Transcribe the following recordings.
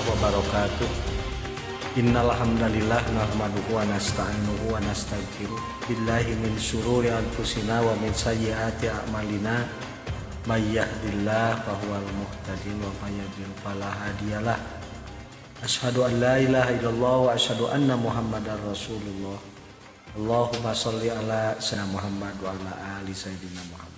Wabarakatuh. Innal hamdalillah nahmaduhu wa nasta'inuhu wa nastaghfiruh billahi min syururi anfusina wa min sayyiati a'malina may yahdihillahu fahuwal muhtadi wa may yudlil fala hadiyalah. Asyhadu an la ilaha illallah wa asyhadu anna Muhammadar Rasulullah. Allahumma shalli ala sayyidina Muhammad wa ala ali sayyidina Muhammad.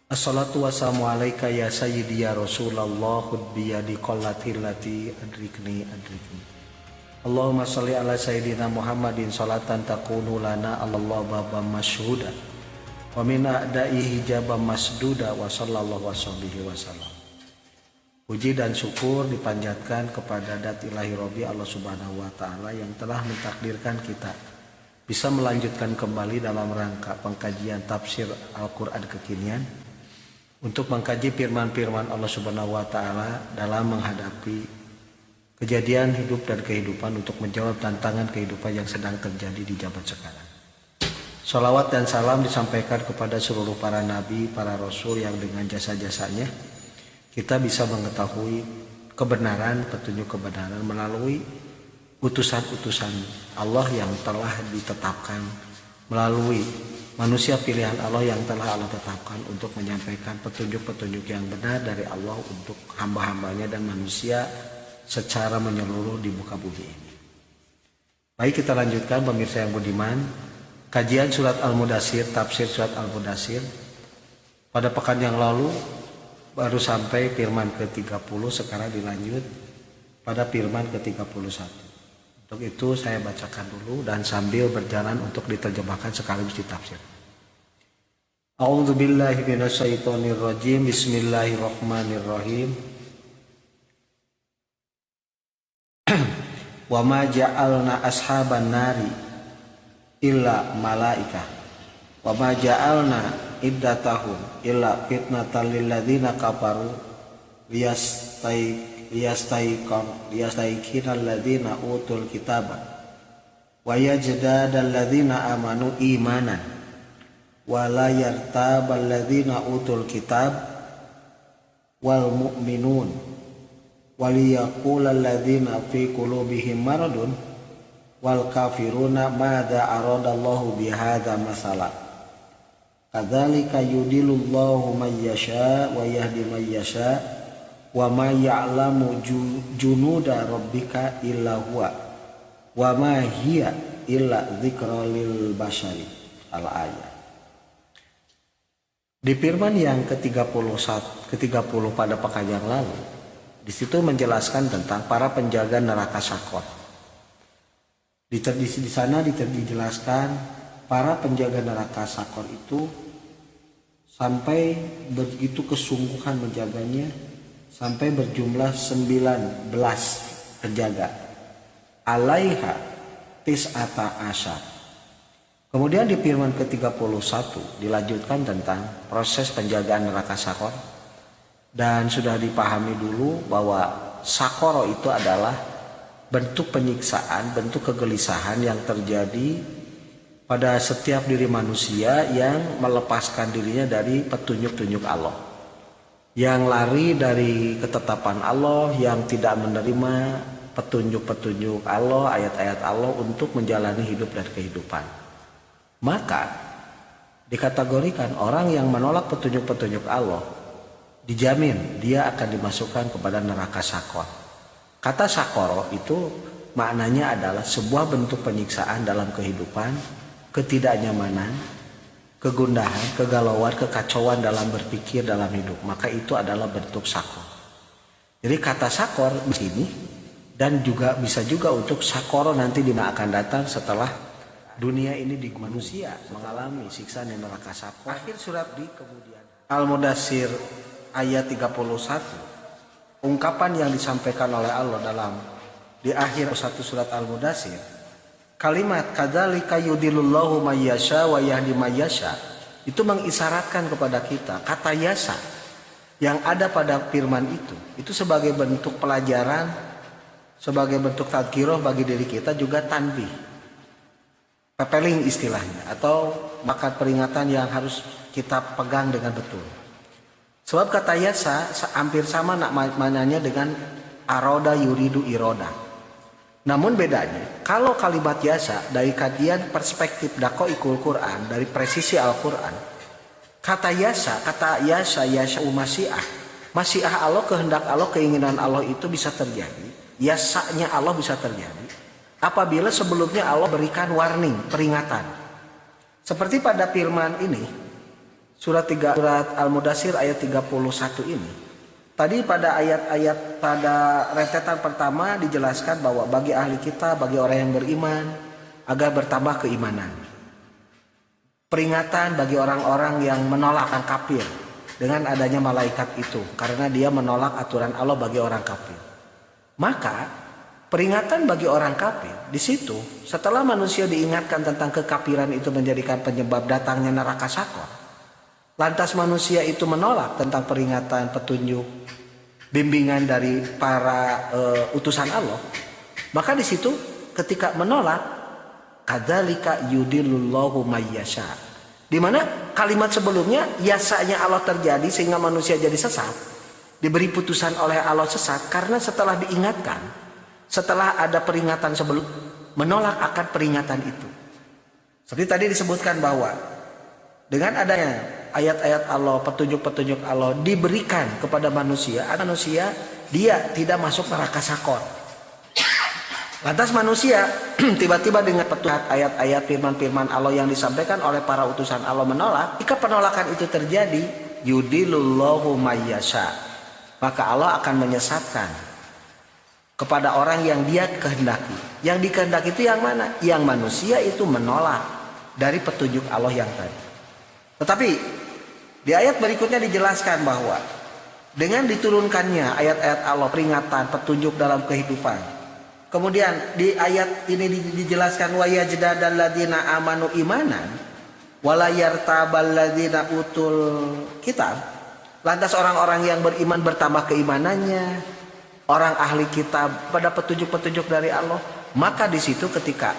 Assalatu wassalamu alaika ya sayyidi ya Rasulullah biyadi qallati lati adrikni. Allahumma sholli ala sayyidina Muhammadin sholatan takunu lana Allah babam masyhuda wa min a'da'i hijabam masduda wa sallallahu wasallam. Puji dan syukur dipanjatkan kepada Dat Ilahi Robbi Allah Subhanahu wa taala yang telah mentakdirkan kita bisa melanjutkan kembali dalam rangka pengkajian tafsir Al-Qur'an kekinian untuk mengkaji firman-firman Allah Subhanahu wa taala dalam menghadapi kejadian hidup dan kehidupan untuk menjawab tantangan kehidupan yang sedang terjadi di zaman sekarang. Sholawat dan salam disampaikan kepada seluruh para nabi, para rasul yang dengan jasa-jasanya kita bisa mengetahui kebenaran, petunjuk kebenaran melalui utusan-utusan Allah yang telah ditetapkan, melalui manusia pilihan Allah yang telah Allah tetapkan untuk menyampaikan petunjuk-petunjuk yang benar dari Allah untuk hamba-hambanya dan manusia secara menyeluruh di muka bumi ini. Baik, kita lanjutkan pemirsa yang budiman, kajian surat Al-Mudaththir, tafsir surat Al-Mudaththir. Pada pekan yang lalu baru sampai firman ke-30, sekarang dilanjut pada firman ke-31. Untuk itu saya bacakan dulu dan sambil berjalan untuk diterjemahkan sekaligus ditafsir. A'udzubillahi minasyaitonirrajim. Bismillahirrahmanirrahim. Wa ma ja'alna ashaban nari illa malaikah wa ma ja'alna iddatahum illa fitnatal lil ladzina kafaru liyastaiqinal ladzina utul kitaba wa yajdadal ladzina amanu imanan wa la yartabal ladzina utul kitab wal mu'minun waliyaqulal ladzina fi qulubihim maradun wal kafiruna madza aradallahu bihadza masala kadzalika yudilullahu may yasha wa yahdi may yasha wa ma ya'lamu junuda rabbika illa huwa wa ma hiya illa dzikra lil basyari. Al-ayat. Di firman yang ke-30 pada pekan yang lalu, di situ menjelaskan tentang para penjaga neraka Sakor. Di sana dijelaskan para penjaga neraka Sakor itu sampai begitu kesungguhan menjaganya sampai berjumlah 19 penjaga. Alaiha tis'ata asyar. Kemudian di firman ke-31 dilanjutkan tentang proses penjagaan neraka Sakor. Dan sudah dipahami dulu bahwa sakoro itu adalah bentuk penyiksaan, bentuk kegelisahan yang terjadi pada setiap diri manusia yang melepaskan dirinya dari petunjuk-petunjuk Allah, yang lari dari ketetapan Allah, yang tidak menerima petunjuk-petunjuk Allah, ayat-ayat Allah untuk menjalani hidup dan kehidupan. Maka dikategorikan orang yang menolak petunjuk-petunjuk Allah, dijamin dia akan dimasukkan kepada neraka sakor. Kata sakoro itu maknanya adalah sebuah bentuk penyiksaan dalam kehidupan, ketidaknyamanan, kegundahan, kegalauan, kekacauan dalam berpikir, dalam hidup. Maka itu adalah bentuk sakor. Jadi kata sakor di sini, dan juga bisa juga untuk sakoro nanti di masa akan datang setelah dunia ini di manusia mengalami siksaan di neraka sakor. Akhir surat di kemudian Al-Mudatsir ayat 31. Ungkapan yang disampaikan oleh Allah di akhir satu surat Al-Mudatsir, kalimat kadzalika yudhillullahu may yasha wa yahdi may yasha, itu mengisyaratkan kepada kita kata yasa yang ada pada firman itu sebagai bentuk pelajaran, sebagai bentuk tadzkirah bagi diri kita, juga tanbih, pepeling istilahnya, atau bahkan peringatan yang harus kita pegang dengan betul. Sebab kata yasa hampir sama maknanya dengan aroda yuridu iroda. Namun bedanya, kalau kalimat yasa dari kajian perspektif dakoikul Quran, dari presisi Al-Quran, kata yasa masyiah Allah, kehendak Allah, keinginan Allah itu bisa terjadi, yasanya Allah bisa terjadi apabila sebelumnya Allah berikan warning, peringatan. Seperti pada firman ini, surat Al-Mudatsir ayat 31 ini. Tadi pada ayat-ayat pada rentetan pertama dijelaskan bahwa bagi ahli kita, bagi orang yang beriman, agar bertambah keimanan. Peringatan bagi orang-orang yang menolak akan kafir dengan adanya malaikat itu, karena dia menolak aturan Allah bagi orang kafir. Maka peringatan bagi orang kafir di situ, setelah manusia diingatkan tentang kekafiran itu menjadikan penyebab datangnya neraka sakor, lantas manusia itu menolak tentang peringatan, petunjuk, bimbingan dari para utusan Allah. Maka di situ ketika menolak, kadzalika yudhillullahu may yasha, di mana kalimat sebelumnya yasanya Allah terjadi sehingga manusia jadi sesat, diberi putusan oleh Allah sesat karena setelah diingatkan, setelah ada peringatan sebelum, menolak akan peringatan itu. Seperti tadi disebutkan bahwa dengan adanya ayat-ayat Allah, petunjuk-petunjuk Allah diberikan kepada manusia dia tidak masuk neraka sakor. Lantas manusia tiba-tiba dengan petunjuk ayat-ayat firman-firman Allah yang disampaikan oleh para utusan Allah menolak. Jika penolakan itu terjadi, yudhillullahu may yasha, maka Allah akan menyesatkan kepada orang yang dia kehendaki. Yang dikehendaki itu yang mana? Yang manusia itu menolak dari petunjuk Allah yang tadi. Tetapi di ayat berikutnya dijelaskan bahwa dengan diturunkannya ayat-ayat Allah, peringatan, petunjuk dalam kehidupan. Kemudian di ayat ini dijelaskan wa yajdadal ladzina amanu imanan wala yartabal ladzina utul kitab. Lantas orang-orang yang beriman bertambah keimanannya, orang ahli kitab pada petunjuk-petunjuk dari Allah. Maka di situ ketika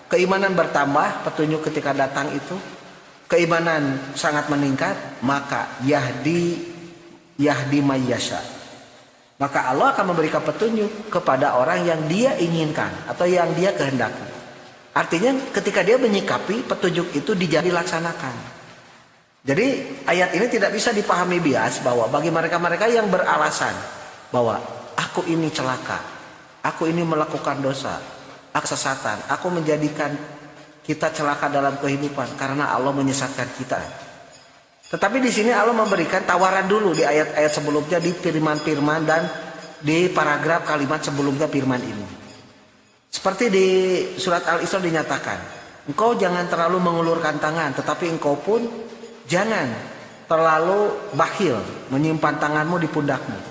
keimanan bertambah, petunjuk ketika datang itu, keimanan sangat meningkat, maka yahdi may yasha, maka Allah akan memberikan petunjuk kepada orang yang dia inginkan atau yang dia kehendaki. Artinya ketika dia menyikapi petunjuk itu dilaksanakan. Jadi ayat ini tidak bisa dipahami bias bahwa bagi mereka-mereka yang beralasan bahwa aku ini celaka, aku ini melakukan dosa, kesesatan, aku menjadikan kita celaka dalam kehidupan karena Allah menyesatkan kita. Tetapi di sini Allah memberikan tawaran dulu di ayat-ayat sebelumnya, di firman-firman dan di paragraf kalimat sebelumnya firman ini. Seperti di surat Al-Isra dinyatakan, engkau jangan terlalu mengulurkan tangan, tetapi engkau pun jangan terlalu bakhil menyimpan tanganmu di pundakmu.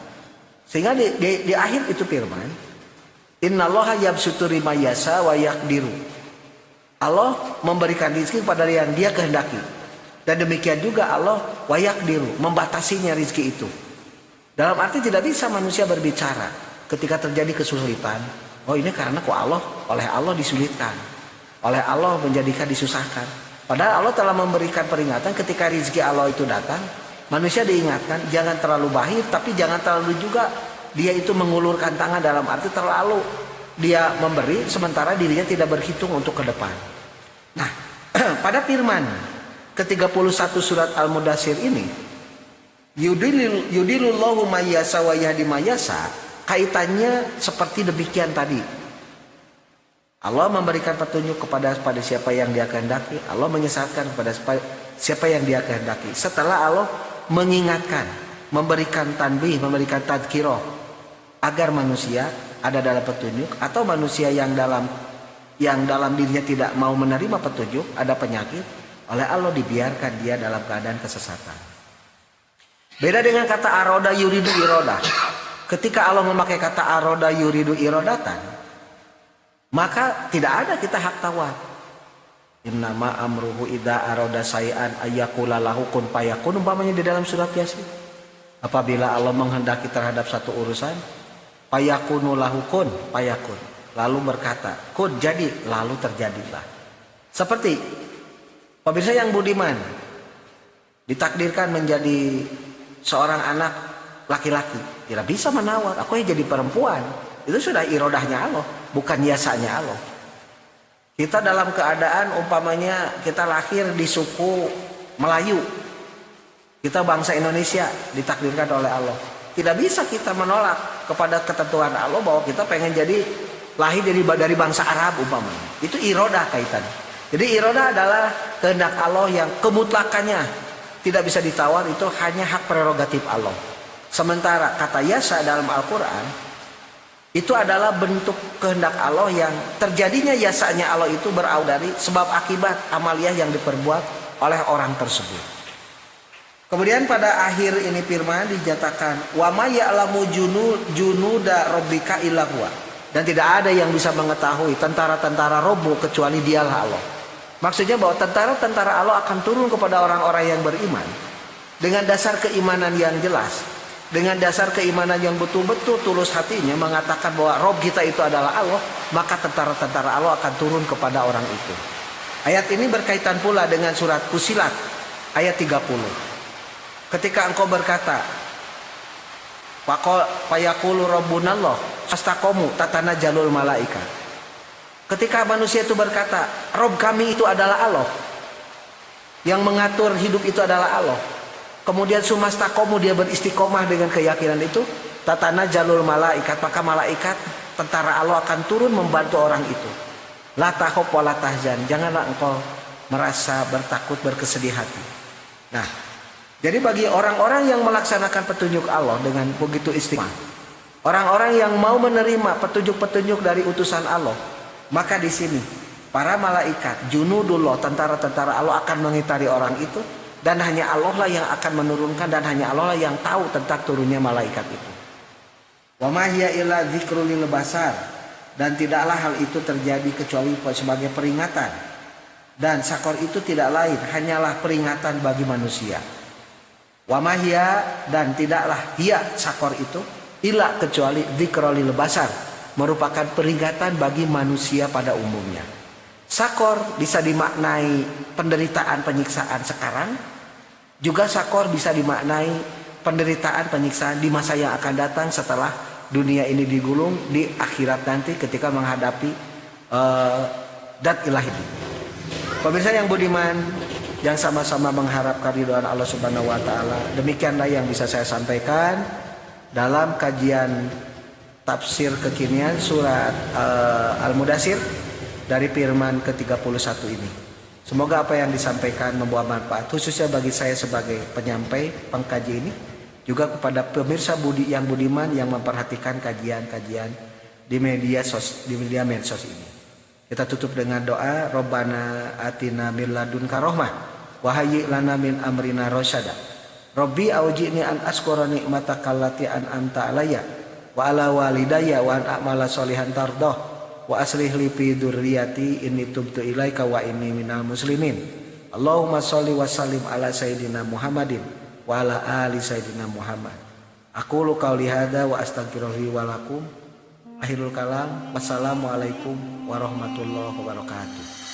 Sehingga di akhir itu firman, innallaha yabsutu liman yasha wa yaqdiru. Allah memberikan rezeki kepada yang dia kehendaki. Dan demikian juga Allah wayakdiru, membatasinya rezeki itu. Dalam arti tidak bisa manusia berbicara ketika terjadi kesulitan, oh ini karena oleh Allah disulitkan, oleh Allah menjadikan disusahkan. Padahal Allah telah memberikan peringatan ketika rezeki Allah itu datang, manusia diingatkan jangan terlalu bakhil, tapi jangan terlalu juga dia itu mengulurkan tangan dalam arti terlalu dia memberi sementara dirinya tidak berhitung untuk ke depan. Nah, pada firman ke-31 surat Al-Mudaththir ini, yudilullahu mayyasa wa yahdi mayyasa, kaitannya seperti demikian tadi. Allah memberikan petunjuk kepada siapa yang dia kehendaki, Allah menyesatkan kepada siapa yang dia kehendaki. Setelah Allah mengingatkan, memberikan tanbih, memberikan tadhkirah agar manusia ada dalam petunjuk, atau manusia yang dalam dirinya tidak mau menerima petunjuk, ada penyakit, oleh Allah dibiarkan dia dalam keadaan kesesatan. Beda dengan kata aroda yuridu irodah. Ketika Allah memakai kata aroda yuridu irodatan, maka tidak ada kita hak tawar. Innama amruhu idza arada say'an ayyakula lahu kun fayakun, umpamanya di dalam surat Yasin. Apabila Allah menghendaki terhadap satu urusan, fayakunu lahu kun fayakun, lalu berkata kun, jadi, lalu terjadilah. Seperti pemirsa yang budiman ditakdirkan menjadi seorang anak laki-laki, tidak bisa menawar, aku jadi perempuan. Itu sudah irodahnya Allah, bukan yasanya Allah. Kita dalam keadaan umpamanya kita lahir di suku Melayu, kita bangsa Indonesia ditakdirkan oleh Allah. Tidak bisa kita menolak kepada ketentuan Allah bahwa kita pengen jadi lahir dari bangsa Arab umpamanya. Itu irodah kaitan. Jadi irodah adalah kehendak Allah yang kemutlakannya tidak bisa ditawar, itu hanya hak prerogatif Allah. Sementara kata yasa dalam Al-Quran itu adalah bentuk kehendak Allah yang terjadinya yasanya Allah itu berawal dari sebab akibat amaliyah yang diperbuat oleh orang tersebut. Kemudian pada akhir ini firman dinyatakan wa may ya'lamu junuda rabbika illa huwa, dan tidak ada yang bisa mengetahui tentara-tentara Rabbu kecuali dialah Allah. Maksudnya bahwa tentara-tentara Allah akan turun kepada orang-orang yang beriman dengan dasar keimanan yang jelas, dengan dasar keimanan yang betul-betul tulus hatinya mengatakan bahwa Rob kita itu adalah Allah, maka tentara-tentara Allah akan turun kepada orang itu. Ayat ini berkaitan pula dengan surat Fussilat ayat 30. Ketika engkau berkata fayaqulu rabbunallah fastaqamu tatanazalul malaika. Ketika manusia itu berkata Rob kami itu adalah Allah, yang mengatur hidup itu adalah Allah, kemudian sumastakomu dia beristiqomah dengan keyakinan itu, tatana jalul malaikat, maka malaikat tentara Allah akan turun membantu orang itu. La takhaf wa la tahzan, janganlah engkau merasa bertakut, berkesedih hati. Nah, jadi bagi orang-orang yang melaksanakan petunjuk Allah dengan begitu istiqomah, orang-orang yang mau menerima petunjuk-petunjuk dari utusan Allah, maka di sini para malaikat junudullah, tentara-tentara Allah akan mengitari orang itu. Dan hanya Allah lah yang akan menurunkan, dan hanya Allah lah yang tahu tentang turunnya malaikat itu. Wa ma hiya illa dzikrul lil basar, dan tidaklah hal itu terjadi kecuali sebagai peringatan. Dan sakor itu tidak lain hanyalah peringatan bagi manusia. Wa ma hiya, dan tidaklah hiya sakor itu illa kecuali dzikrul lil basar, merupakan peringatan bagi manusia pada umumnya. Sakor bisa dimaknai penderitaan penyiksaan sekarang, juga sakor bisa dimaknai penderitaan penyiksaan di masa yang akan datang setelah dunia ini digulung di akhirat nanti ketika menghadapi dat ilahi. Pemirsa yang budiman, yang sama-sama mengharapkan ridhoan Allah Subhanahu wa taala, demikianlah yang bisa saya sampaikan dalam kajian tafsir kekinian surat Al-Mudaththir dari firman ke-31 ini. Semoga apa yang disampaikan membawa manfaat, khususnya bagi saya sebagai penyampai, pengkaji ini, juga kepada pemirsa yang budiman yang memperhatikan kajian-kajian di media medsos ini. Kita tutup dengan doa, Rabbana atina min ladunka rahmah wa hayyi lana min amrina rasyada. Rabbi auji'ni an askura ni'mataka allati an'amta alayya wa ala walidayya wa an a'mala sholihan tardah wa aslih li fi dzurriyyati inni tubtu ilaika wa inni minal muslimin. Allahumma sholli wa sallim ala sayyidina Muhammadin wa ala ali sayyidina Muhammad. Aku lu qauli hada wa astaghfirullahi wa lakum. Akhirul kalam. Wassalamualaikum warahmatullahi wabarakatuh.